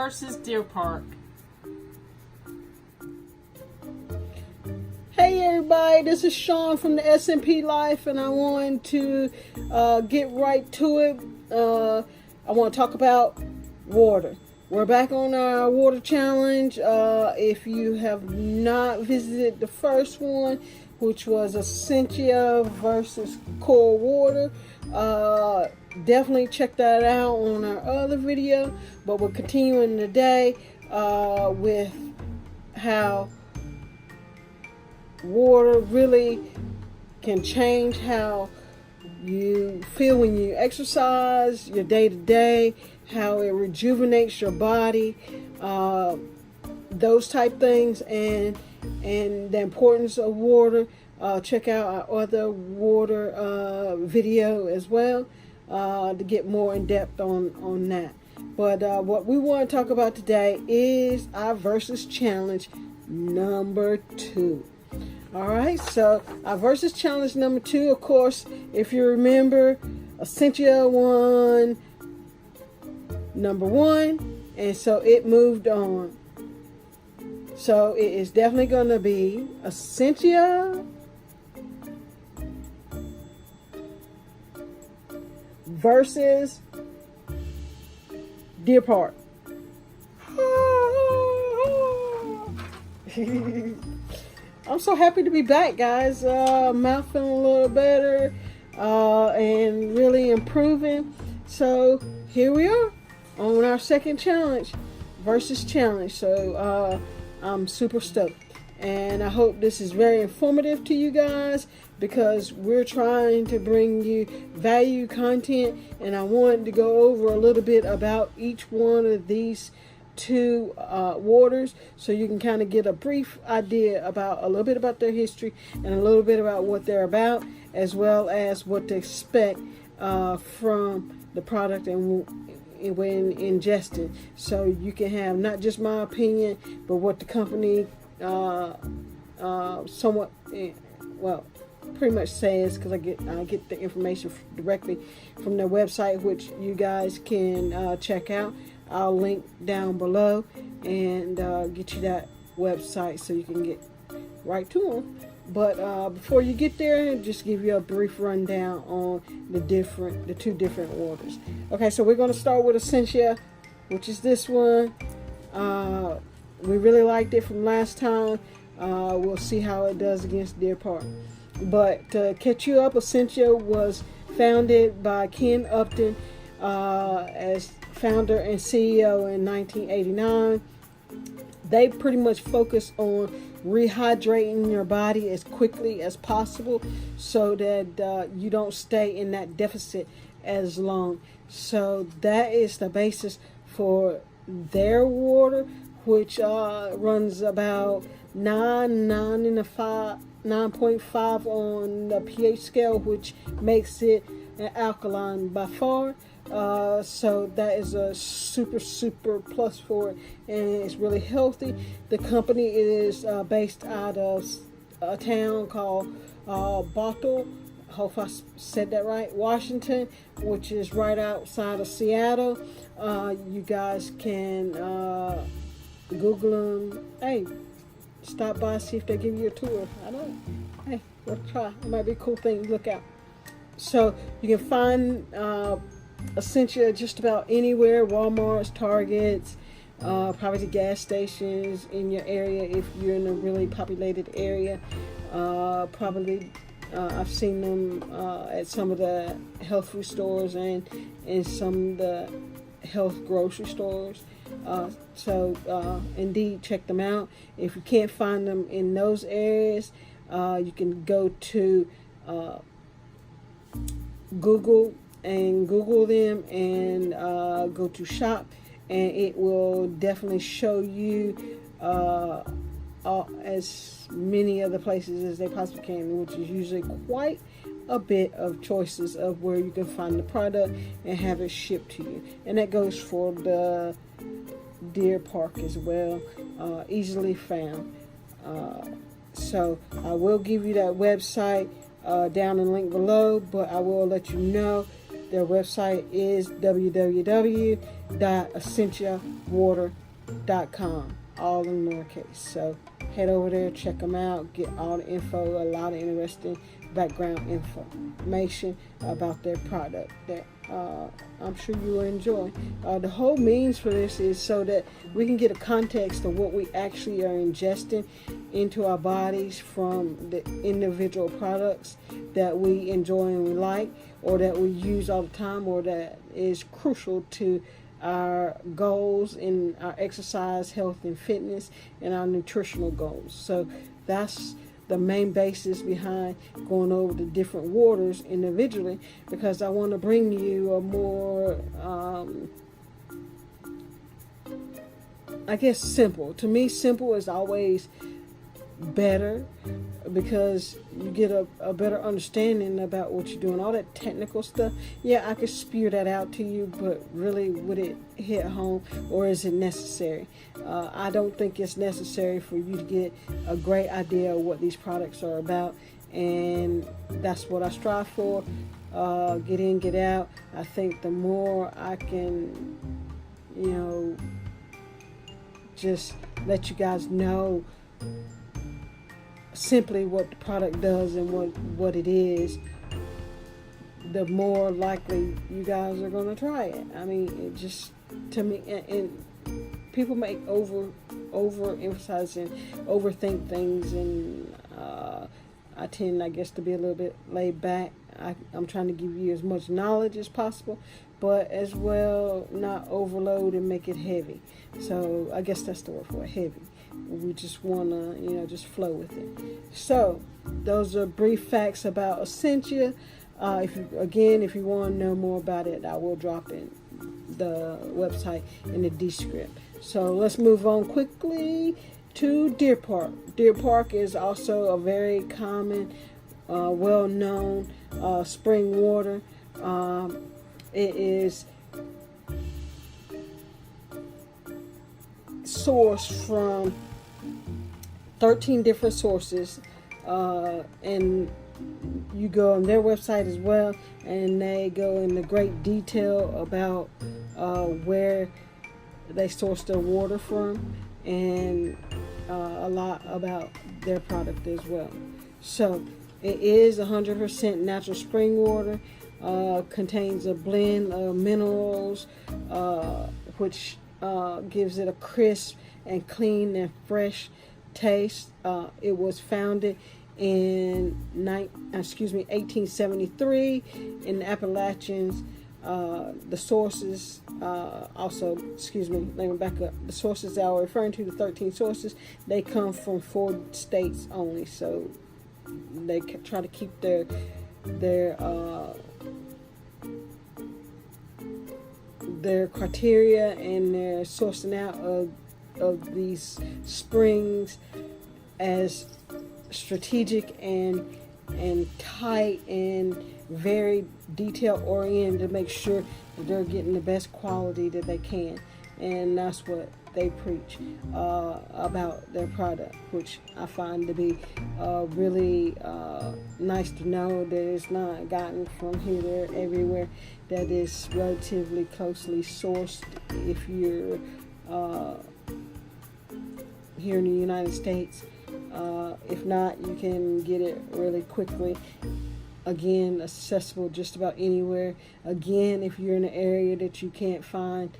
versus Deer Park. Hey everybody, this is Sean from the SMP Life, and I want to get right to it. I want to talk about water. We're back on our water challenge. If you have not visited the first one, which was Essentia versus Core Water, definitely check that out on our other video. But we're continuing today with how water really can change how you feel when you exercise, your day-to-day, how it rejuvenates your body, those type things, and the importance of water. Check out our other water video as well to get more in depth on that. But what we want to talk about today is our versus challenge number 2. Alright, so our versus challenge number 2, of course, if you remember, Essentia won number 1, and so it moved on. So it is definitely going to be Essentia versus Deer Park. I'm so happy to be back, guys. Mouth feeling a little better and really improving. So here we are on our second challenge, versus challenge. So I'm super stoked, and I hope this is very informative to you guys, because we're trying to bring you value content, and I wanted to go over a little bit about each one of these 2 waters, so you can kind of get a brief idea about a little bit about their history and a little bit about what they're about, as well as what to expect from the product and when ingested, so you can have not just my opinion, but what the company somewhat pretty much says, because I get the information directly from their website, which you guys can check out. I'll link down below and get you that website so you can get right to them. But before you get there, just give you a brief rundown on the 2 different waters. Okay, so we're going to start with Essentia, which is this one. We really liked it from last time. We'll see how it does against Deer Park. But to catch you up, Essentia was founded by Ken Upton as founder and CEO in 1989. They pretty much focus on rehydrating your body as quickly as possible, so that you don't stay in that deficit as long. So that is the basis for their water, which runs about 9.5 on the pH scale, which makes it an alkaline by far. So that is a super plus for it, and it's really healthy. The company is based out of a town called Bothell, I hope I said that right, Washington, which is right outside of Seattle. You guys can Google them. Hey, stop by, see if they give you a tour. I don't know. Hey, let's try. It might be a cool thing to look out. So you can find Essentia just about anywhere: Walmart's, Targets, probably gas stations in your area if you're in a really populated area. Probably I've seen them at some of the health food stores and in some of the health grocery stores. So indeed, check them out. If you can't find them in those areas, you can go to Google them and go to shop, and it will definitely show you as many other places as they possibly can, which is usually quite a bit of choices of where you can find the product and have it shipped to you. And that goes for the Deer Park as well, easily found. So I will give you that website down in the link below, but I will let you know Their website is www.essentiawater.com, all in lowercase. So head over there, check them out, get all the info, a lot of interesting background information about their product that I'm sure you will enjoy. The whole means for this is so that we can get a context of what we actually are ingesting into our bodies from the individual products that we enjoy and we like, or that we use all the time, or that is crucial to our goals in our exercise, health, and fitness, and our nutritional goals. So that's the main basis behind going over the different waters individually, because I want to bring you a more, I guess, simple. To me, simple is always better, because you get a better understanding about what you're doing. All that technical stuff, yeah, I could spew that out to you, but really, would it hit home, or is it necessary? I don't think it's necessary for you to get a great idea of what these products are about, and that's what I strive for. Get in, get out. I think the more I can, just let you guys know simply what the product does and what it is, the more likely you guys are going to try it. I mean, it just, to me, and people make overemphasize and overthink things, and I tend, I guess, to be a little bit laid back. I'm trying to give you as much knowledge as possible, but as well not overload and make it heavy. So I guess that's the word for it, heavy. We just want to, just flow with it. So those are brief facts about Essentia. If you want to know more about it, I will drop in the website in the description. So let's move on quickly to Deer Park. Deer Park is also a very common, well-known spring water. It is sourced from 13 different sources, and you go on their website as well, and they go into great detail about where they source their water from, and a lot about their product as well. So it is 100% natural spring water, contains a blend of minerals, which gives it a crisp and clean and fresh taste. It was founded in 1873 in the Appalachians. The sources let me back up. The sources that I was referring to, the 13 sources, they come from 4 states only. So they try to keep their criteria and their sourcing out of these springs as strategic and tight and very detail oriented, to make sure that they're getting the best quality that they can. And that's what they preach about their product, which I find to be really nice to know that it's not gotten from here, there, everywhere, that is relatively closely sourced. If you're here in the United States, if not, you can get it really quickly. Again, accessible just about anywhere. Again, if you're in an area that you can't find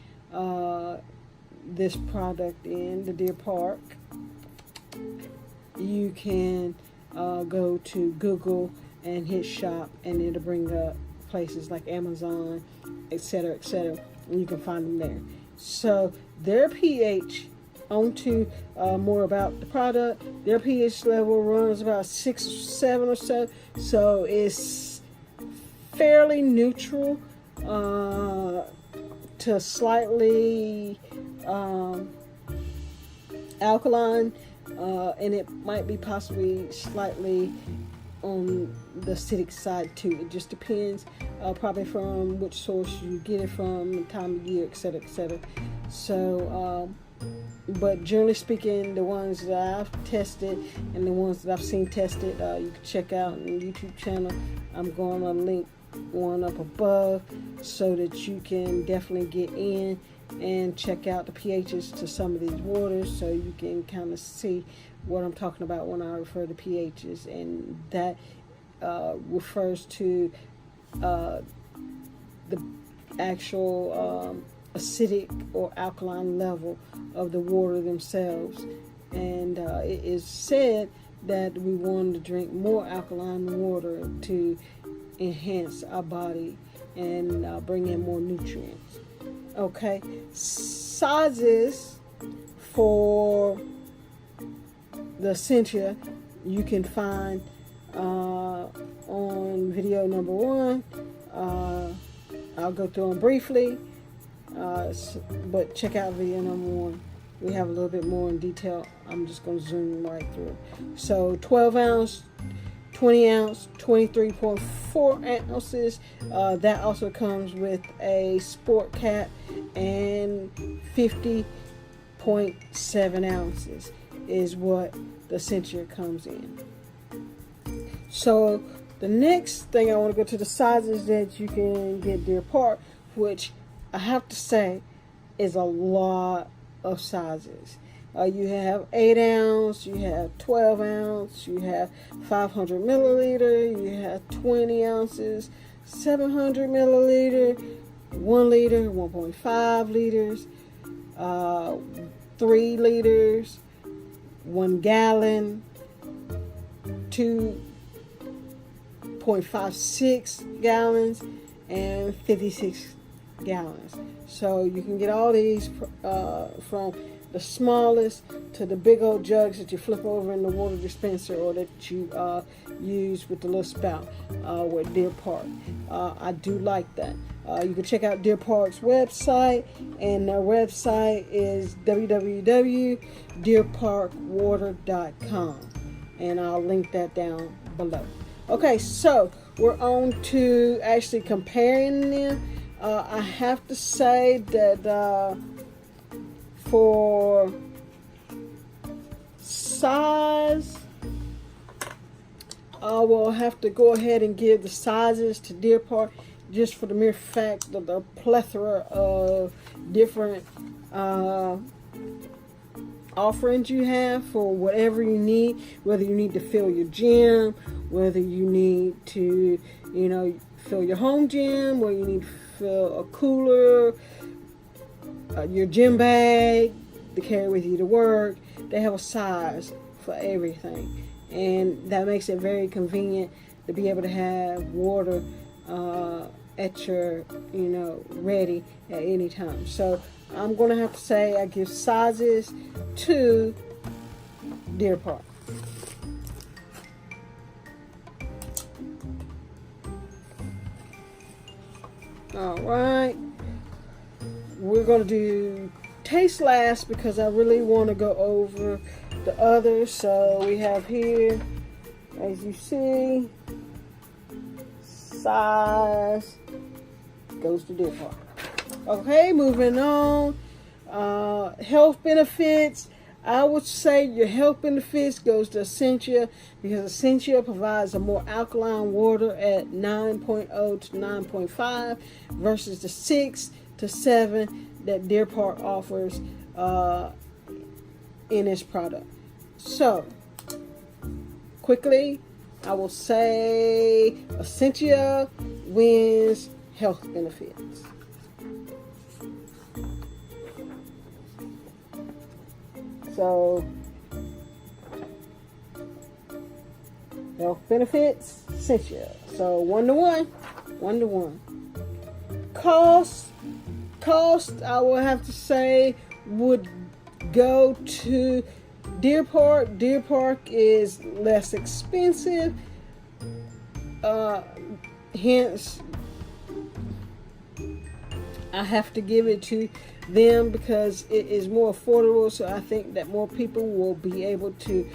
this product in the Deer Park, you can go to Google and hit shop, and it'll bring up places like Amazon, etc., etc., and you can find them there. So their pH, on to more about the product. Their pH level runs about 6 or 7 or so, so it's fairly neutral to slightly alkaline, and it might be possibly slightly on the acidic side too. It just depends, probably from which source you get it from, the time of year, etc., etc. So, but generally speaking, the ones that I've tested and the ones that I've seen tested, you can check out on the YouTube channel. I'm going to link one up above, so that you can definitely get in and check out the pHs to some of these waters, so you can kind of see what I'm talking about when I refer to pHs, and that refers to the actual acidic or alkaline level of the water themselves. And it is said that we want to drink more alkaline water to enhance our body and bring in more nutrients. Okay, sizes for the Essentia you can find on video number 1. I'll go through them briefly, but check out video number 1. We have a little bit more in detail. I'm just going to zoom right through. So 12 ounce, 20 ounce, 23.4 ounces. That also comes with a sport cap, and 50.7 ounces is what the Essentia comes in. So the next thing I want to go to the sizes that you can get Deer Park, which I have to say is a lot of sizes. You have 8 ounce, you have 12 ounce, you have 500 milliliter, you have 20 ounces, 700 milliliter, 1 liter, 1.5 liters, 3 liters, 1 gallon, 2.56 gallons, and 56 gallons. So you can get all these from the smallest to the big old jugs that you flip over in the water dispenser, or that you use with the little spout with Deer Park. I do like that. You can check out Deer Park's website, and their website is www.deerparkwater.com, and I'll link that down below. Okay, so we're on to actually comparing them. I have to say that for size, I will have to go ahead and give the sizes to Deer Park, just for the mere fact of the plethora of different offerings you have for whatever you need, whether you need to fill your gym, whether you need to, fill your home gym, whether you need to fill a cooler, your gym bag to carry with you to work. They have a size for everything, and that makes it very convenient to be able to have water at your, ready at any time. So I'm going to have to say I give sizes to Deer Park. All right, we're going to do taste last because I really want to go over the others. So we have here, as you see, size goes to Deer Park. Okay, moving on. Health benefits. I would say your health benefits goes to Essentia, because Essentia provides a more alkaline water at 9.0 to 9.5 versus the 6 to 7 that Deer Park offers in its product. So, quickly, I will say Essentia wins health benefits. So, health benefits, Essentia. So 1-to-1, 1-to-1. Cost, I will have to say, would go to Deer Park. Deer Park is less expensive. Hence, I have to give it to them because it is more affordable. So I think that more people will be able to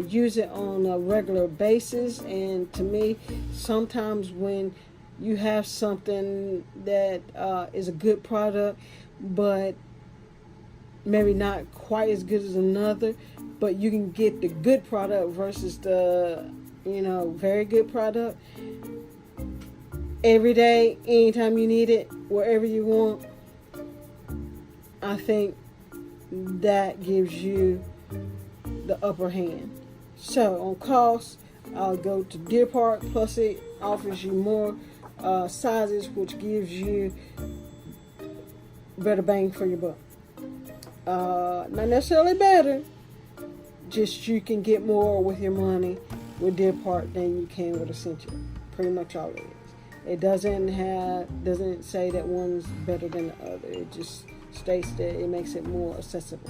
use it on a regular basis. And to me, sometimes when you have something that is a good product, but maybe not quite as good as another, but you can get the good product versus the very good product, every day, anytime you need it, wherever you want, I think that gives you the upper hand. So on cost, I'll go to Deer Park, plus it offers you more sizes, which gives you better bang for your buck. Not necessarily better, just you can get more with your money with Deer Park than you can with Essentia. Pretty much all it is. It doesn't say that one's better than the other. It just states that it makes it more accessible.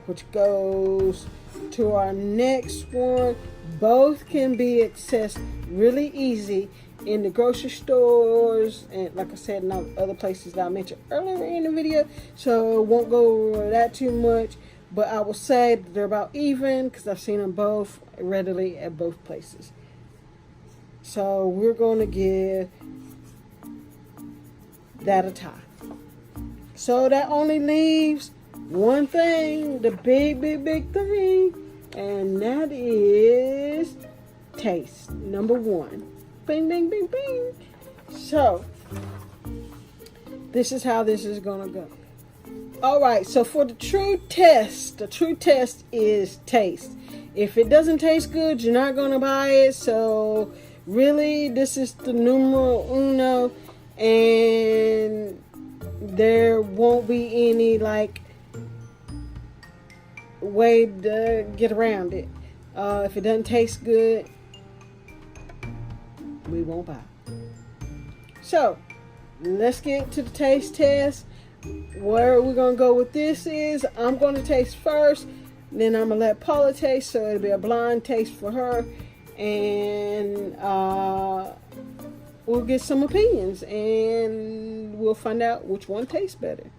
Which goes to our next one. Both can be accessed really easy in the grocery stores, and like I said, in other places that I mentioned earlier in the video, so won't go over that too much, but I will say that they're about even because I've seen them both readily at both places. So we're going to give that a tie. So that only leaves one thing, the big thing, and that is taste. Number one. Bing, bing, bing, bing. So, this is how this is going to go. Alright, so for the true test is taste. If it doesn't taste good, you're not going to buy it. So, really, this is the numero uno. And there won't be any, way to get around it. If it doesn't taste good, we won't buy. So, let's get to the taste test. Where we're going to go with this is, I'm going to taste first, then I'm going to let Paula taste, so it'll be a blind taste for her, and we'll get some opinions, and we'll find out which one tastes better.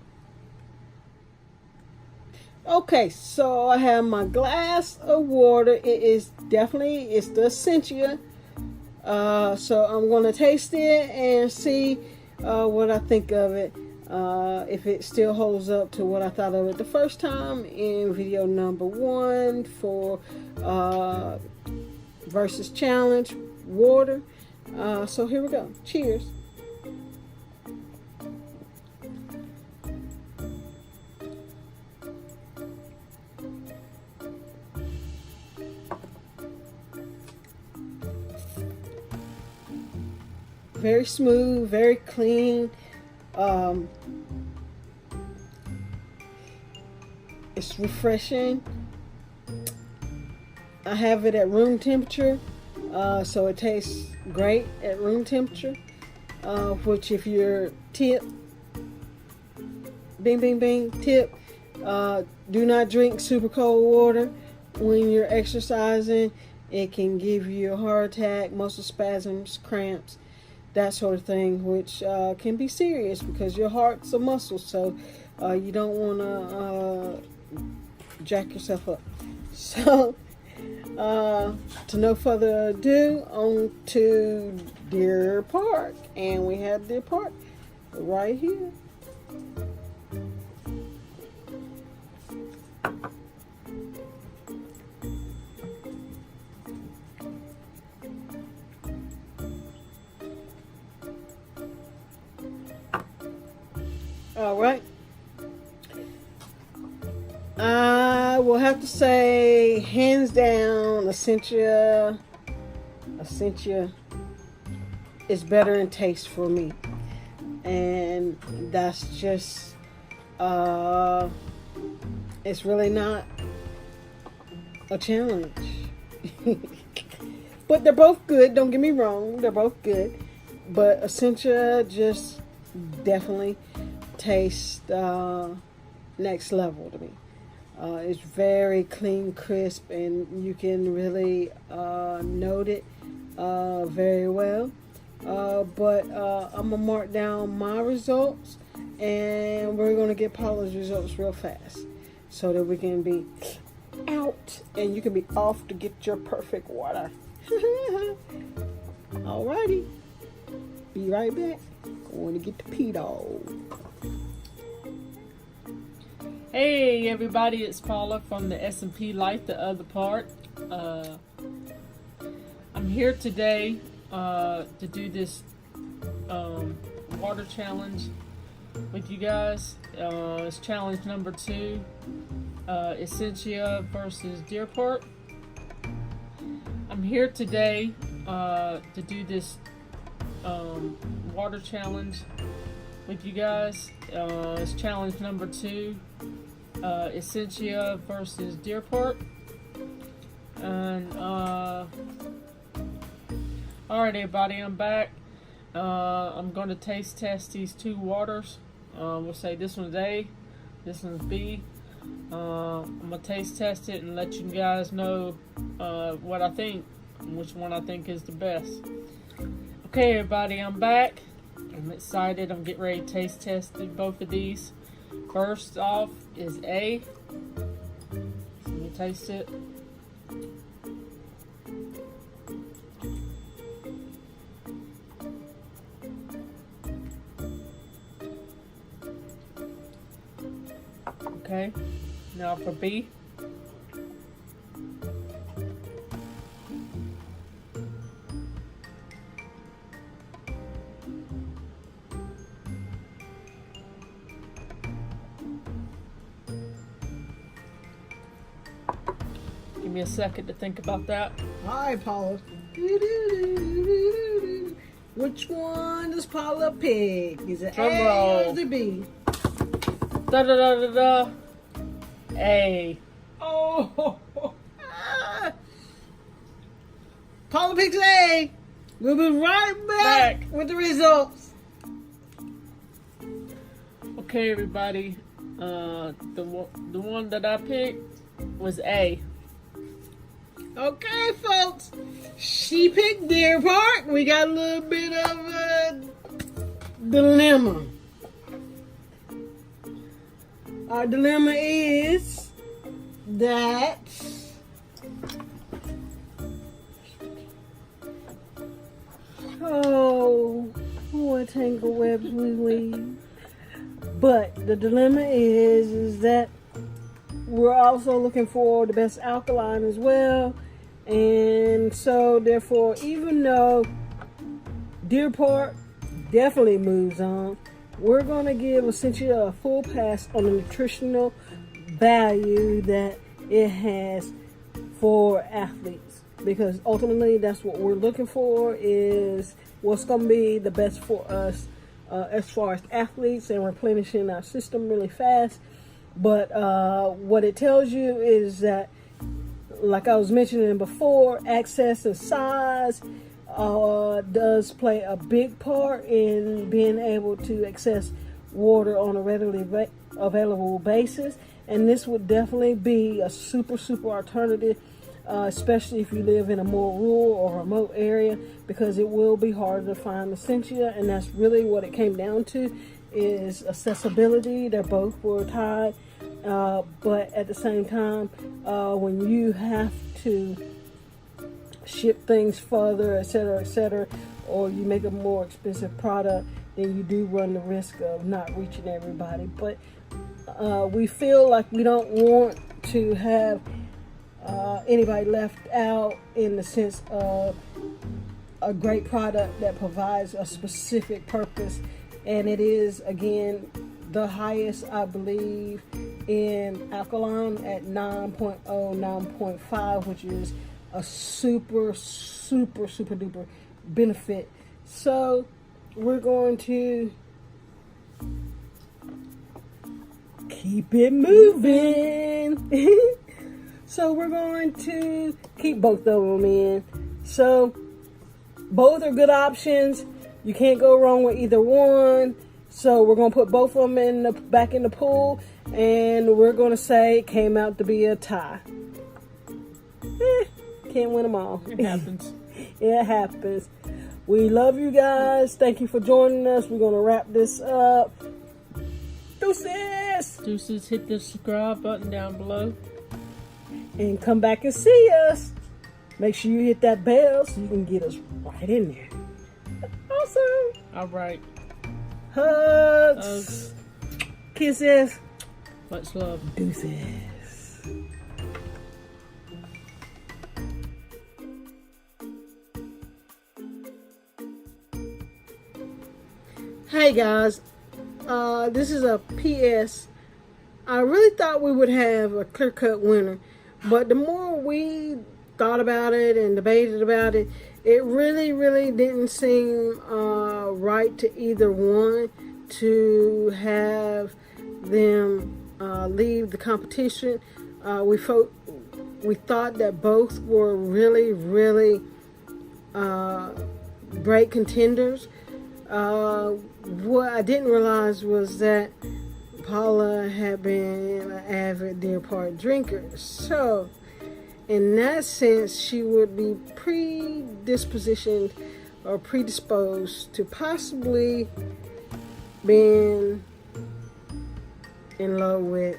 Okay, so I have my glass of water. It's the Essentia. So I'm going to taste it and see what I think of it. If it still holds up to what I thought of it the first time in video number 1 for versus challenge water. So here we go. Cheers. Very smooth, very clean. It's refreshing. I have it at room temperature, so it tastes great at room temperature. Which, if you're tip, bing, bing, bing, tip, do not drink super cold water when you're exercising. It can give you a heart attack, muscle spasms, cramps, that sort of thing, which can be serious because your heart's a muscle, so you don't want to jack yourself up. So, to no further ado, on to Deer Park, and we have Deer Park right here. All right. I will have to say, hands down, Essentia is better in taste for me. And that's just, it's really not a challenge. But they're both good, don't get me wrong, they're both good. But Essentia just definitely tastes next level to me. It's very clean, crisp, and you can really note it very well. But I'm gonna mark down my results, and we're gonna get Paula's results real fast so that we can be out and you can be off to get your perfect water. Alrighty, be right back. Going to get the P-Dog. Hey everybody, it's Paula from the S&P Life, the other part. I'm here today to do this water challenge with you guys. It's challenge number 2, Essentia versus Deer Park. I'm here today to do this water challenge with you guys. It's challenge number 2, Essentia versus Deer Park. And alright everybody, I'm back. I'm going to taste test these 2 waters. We'll say this one's A, this one's B. I'm going to taste test it and let you guys know what I think, which one I think is the best. Okay everybody, I'm back. I'm excited. I'm getting ready to taste test both of these. First off is A. Let me taste it. Okay, now for B. Give me a second to think about that. Alright, Paula. Which one does Paula pick? Is it Drum A roll. or is it B? Da da da da da. A. Oh, Paula picks A. We'll be right back with the results. Okay, everybody. The one that I picked was A. Okay, folks. She picked Deer Park. We got a little bit of a dilemma. Our dilemma is that what tangle webs we weave. But the dilemma is that we're also looking for the best alkaline as well. And so therefore, even though Deer Park definitely moves on, we're going to give Essentia a full pass on the nutritional value that it has for athletes, because ultimately that's what we're looking for, is what's going to be the best for us as far as athletes and replenishing our system really fast. But what it tells you is that, like I was mentioning before, access and size does play a big part in being able to access water on a readily available basis. And this would definitely be a super alternative, especially if you live in a more rural or remote area, because it will be harder to find Essentia. And that's really what it came down to, is accessibility. They both were tied. But at the same time, when you have to ship things further, etc., or you make a more expensive product, then you do run the risk of not reaching everybody. But we feel like we don't want to have anybody left out, in the sense of a great product that provides a specific purpose. And it is, again, the highest, I believe, in alkaline at 9.0, 9.5, which is a super duper benefit. So we're going to keep it moving. So we're going to keep both of them in. So both are good options. You can't go wrong with either one. So we're going to put both of them back in the pool, and we're going to say it came out to be a tie. Can't win them all. It happens. It happens. We love you guys. Thank you for joining us. We're going to wrap this up. Deuces. Deuces, hit the subscribe button down below. And come back and see us. Make sure you hit that bell so you can get us right in there. Awesome. All right. Hugs. Kisses. Much love. Deuces. Hey guys, this is a PS. I really thought we would have a clear-cut winner, but the more we thought about it and debated about it, it really didn't seem right to either one to have them leave the competition. We thought that both were really great contenders. What I didn't realize was that Paula had been an avid Deer Park drinker. So, in that sense, she would be predispositioned or predisposed to possibly being in love with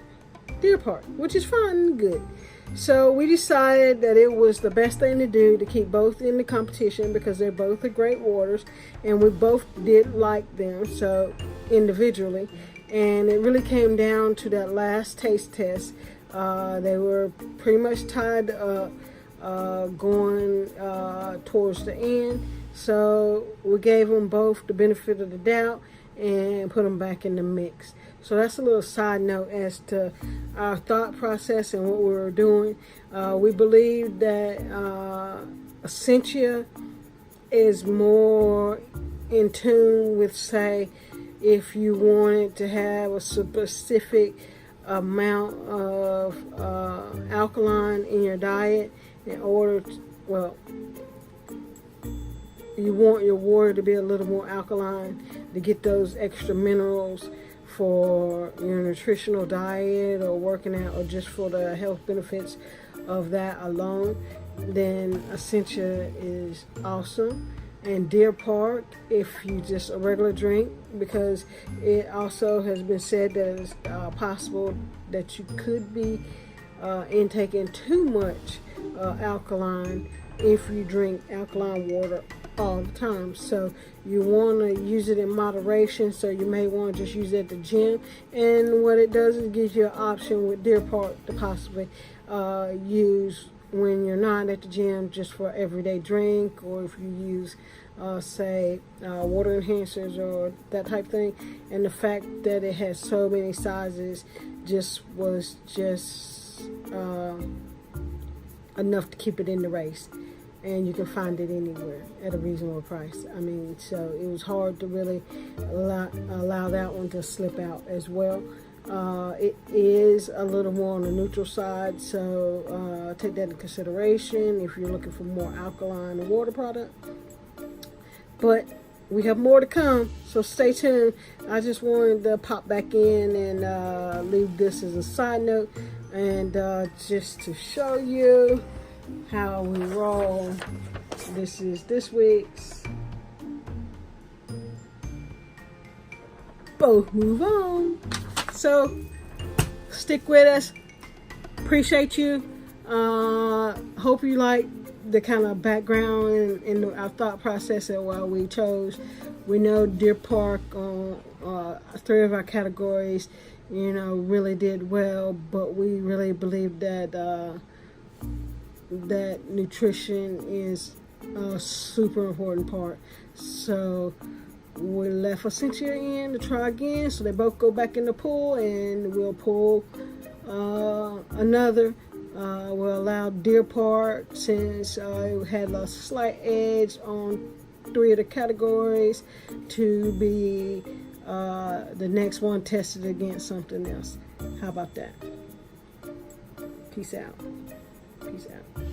Deer Park, which is fine and good. So we decided that it was the best thing to do to keep both in the competition because they're both the great waters and we both did like them, so individually. And it really came down to that last taste test. They were pretty much tied up going towards the end. So we gave them both the benefit of the doubt and put them back in the mix. So that's a little side note as to our thought process and what we were doing. We believe that Essentia is more in tune with, say, if you wanted to have a specific amount of alkaline in your diet in order to, well, you want your water to be a little more alkaline to get those extra minerals for your nutritional diet or working out or just for the health benefits of that alone, then Essentia is awesome. And Deer Park, if you just a regular drink, because it also has been said that it's possible that you could be intaking too much alkaline if you drink alkaline water all the time. So you want to use it in moderation, so you may want to just use it at the gym. And what it does is it gives you an option with Deer Park to possibly use when you're not at the gym, just for everyday drink, or if you use say water enhancers or that type of thing. And the fact that it has so many sizes was enough to keep it in the race, and you can find it anywhere at a reasonable price. I mean, so it was hard to really allow that one to slip out as well. It is a little more on the neutral side, so take that into consideration if you're looking for more alkaline water product. But we have more to come, so stay tuned. I just wanted to pop back in and leave this as a side note, and just to show you how we roll. This is this week's Both Move On. So stick with us. Appreciate you. Hope you like the kind of background and our thought process and why we chose. We know Deer Park on 3 of our categories, really did well, but we really believe that that nutrition is a super important part. So we left Essentia in to try again, so they both go back in the pool, and we'll pull another. We'll allow Deer Park, since it had a slight edge on 3 of the categories, to be the next one tested against something else. How about that? Peace out. Peace out.